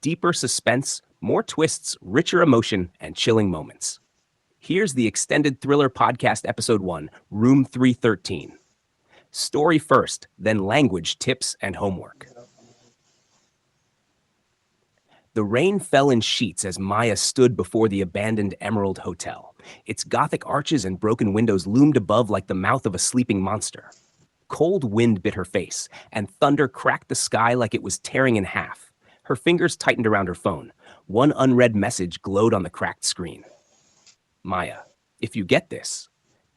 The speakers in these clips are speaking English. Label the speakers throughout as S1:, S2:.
S1: Deeper suspense, more twists, richer emotion, and chilling moments. Here's the extended thriller podcast episode 1, Room 313. Story first, then language, tips, and homework. The rain fell in sheets as Maya stood before the abandoned Emerald Hotel. Its Gothic arches and broken windows loomed above like the mouth of a sleeping monster. Cold wind bit her face, and thunder cracked the sky like it was tearing in half. Her fingers tightened around her phone. One unread message glowed on the cracked screen. Maya, if you get this,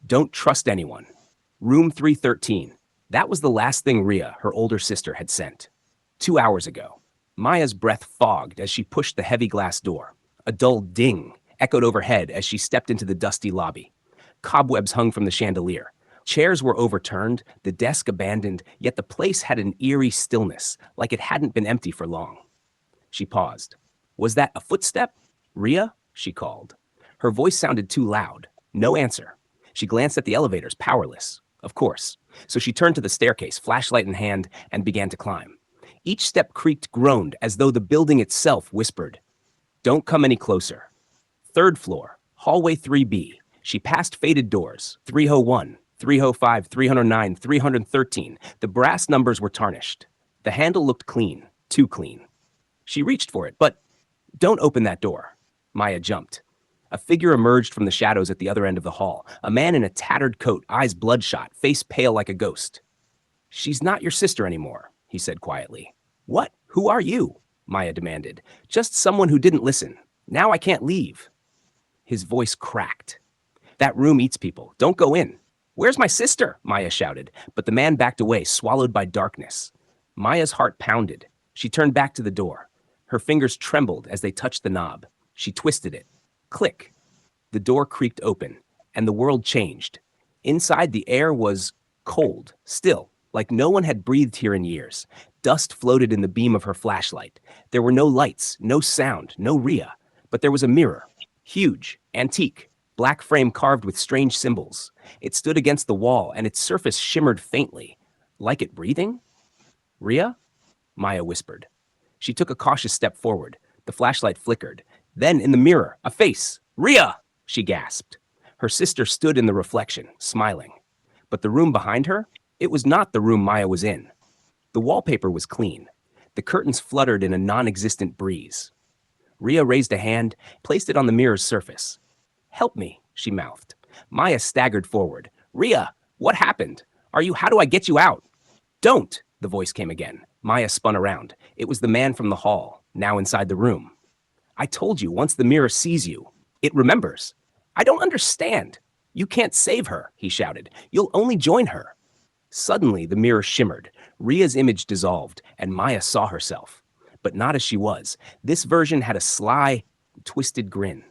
S1: don't trust anyone. Room 313. That was the last thing Rhea, her older sister, had sent. 2 hours ago. Maya's breath fogged as she pushed the heavy glass door. A dull ding echoed overhead as she stepped into the dusty lobby. Cobwebs hung from the chandelier. Chairs were overturned, the desk abandoned, yet the place had an eerie stillness, like it hadn't been empty for long. She paused. Was that a footstep? Rhea? She called. Her voice sounded too loud. No answer. She glanced at the elevators, powerless. Of course. So she turned to the staircase, flashlight in hand, and began to climb. Each step creaked, groaned, as though the building itself whispered. Don't come any closer. Third floor, hallway 3B. She passed faded doors, 301, 305, 309, 313. The brass numbers were tarnished. The handle looked clean, too clean. She reached for it, but don't open that door. Maya jumped. A figure emerged from the shadows at the other end of the hall, a man in a tattered coat, eyes bloodshot, face pale like a ghost. She's not your sister anymore, he said quietly. What? Who are you? Maya demanded. Just someone who didn't listen. Now I can't leave. His voice cracked. That room eats people. Don't go in. Where's my sister? Maya shouted, but the man backed away, swallowed by darkness. Maya's heart pounded. She turned back to the door. Her fingers trembled as they touched the knob. She twisted it. Click. The door creaked open, and the world changed. Inside, the air was cold, still, like no one had breathed here in years. Dust floated in the beam of her flashlight. There were no lights, no sound, no Rhea, but there was a mirror. Huge, antique, black frame carved with strange symbols. It stood against the wall, and its surface shimmered faintly. Like it breathing? Rhea? Maya whispered. She took a cautious step forward. The flashlight flickered. Then, in the mirror, a face. Rhea! She gasped. Her sister stood in the reflection, smiling. But the room behind her? It was not the room Maya was in. The wallpaper was clean. The curtains fluttered in a non-existent breeze. Rhea raised a hand, placed it on the mirror's surface. Help me, she mouthed. Maya staggered forward. Rhea, what happened? How do I get you out? Don't, the voice came again. Maya spun around. It was the man from the hall, now inside the room. I told you, once the mirror sees you, it remembers. I don't understand. You can't save her, he shouted. You'll only join her. Suddenly, the mirror shimmered. Rhea's image dissolved, and Maya saw herself. But not as she was. This version had a sly, twisted grin.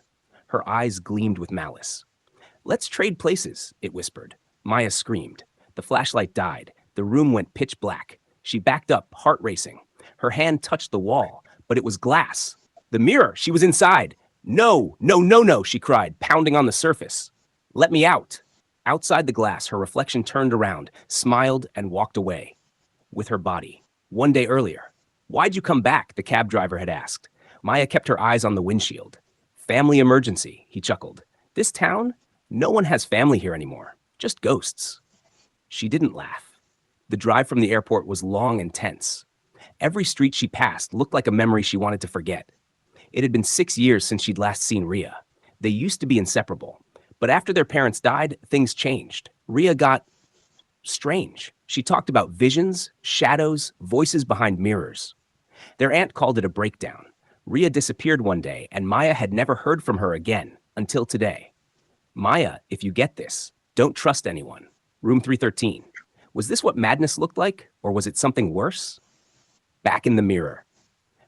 S1: Her eyes gleamed with malice. Let's trade places, it whispered. Maya screamed. The flashlight died. The room went pitch black. She backed up, heart racing. Her hand touched the wall, but it was glass. The mirror, she was inside. No, no, no, no, she cried, pounding on the surface. Let me out. Outside the glass, her reflection turned around, smiled, and walked away. With her body. 1 day earlier. Why'd you come back? The cab driver had asked. Maya kept her eyes on the windshield. Family emergency, he chuckled. This town? No one has family here anymore. Just ghosts. She didn't laugh. The drive from the airport was long and tense. Every street she passed looked like a memory she wanted to forget. It had been 6 years since she'd last seen Rhea. They used to be inseparable. But after their parents died, things changed. Rhea got strange. She talked about visions, shadows, voices behind mirrors. Their aunt called it a breakdown. Rhea disappeared one day, and Maya had never heard from her again, until today. Maya, if you get this, don't trust anyone. Room 313. Was this what madness looked like, or was it something worse? Back in the mirror.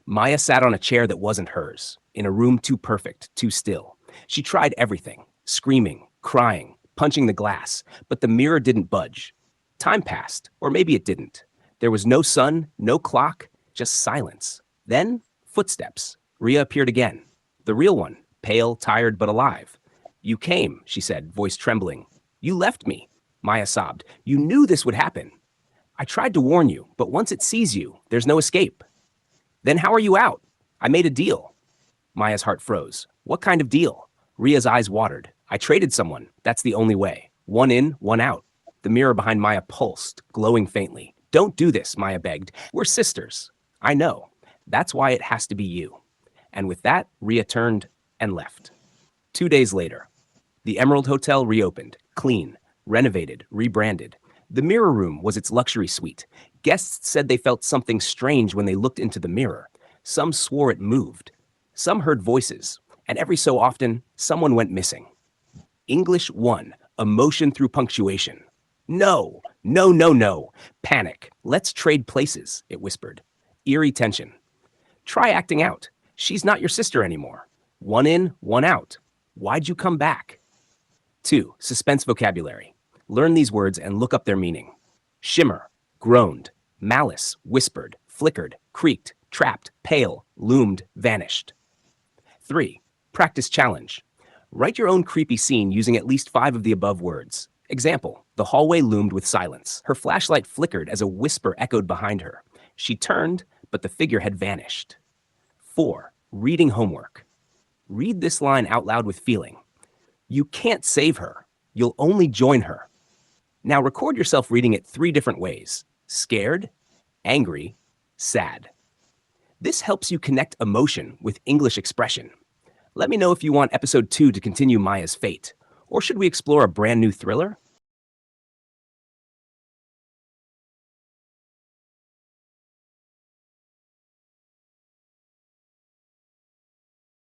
S1: Maya sat on a chair that wasn't hers, in a room too perfect, too still. She tried everything, screaming, crying, punching the glass, but the mirror didn't budge. Time passed, or maybe it didn't. There was no sun, no clock, just silence. Then, footsteps. Rhea appeared again. The real one, pale, tired, but alive. You came, she said, voice trembling. You left me. Maya sobbed. You knew this would happen. I tried to warn you, but once it sees you, there's no escape. Then how are you out? I made a deal. Maya's heart froze. What kind of deal? Ria's eyes watered. I traded someone. That's the only way. One in, one out. The mirror behind Maya pulsed, glowing faintly. Don't do this, Maya begged. We're sisters. I know. That's why it has to be you. And with that, Ria turned and left. 2 days later, the Emerald Hotel reopened, clean, renovated, rebranded. The mirror room was its luxury suite. Guests said they felt something strange when they looked into the mirror. Some swore it moved. Some heard voices. And every so often, someone went missing. English 1, emotion through punctuation. No, no, no, no. Panic. Let's trade places, it whispered. Eerie tension. Try acting out. She's not your sister anymore. One in, one out. Why'd you come back? 2. Suspense vocabulary. Learn these words and look up their meaning. Shimmer, groaned, malice, whispered, flickered, creaked, trapped, pale, loomed, vanished. 3. Practice challenge. Write your own creepy scene using at least 5 of the above words. Example, the hallway loomed with silence. Her flashlight flickered as a whisper echoed behind her. She turned, but the figure had vanished. 4. Reading homework. Read this line out loud with feeling. You can't save her. You'll only join her. Now record yourself reading it 3 different ways. Scared, angry, sad. This helps you connect emotion with English expression. Let me know if you want episode 2 to continue Maya's fate, or should we explore a brand new thriller?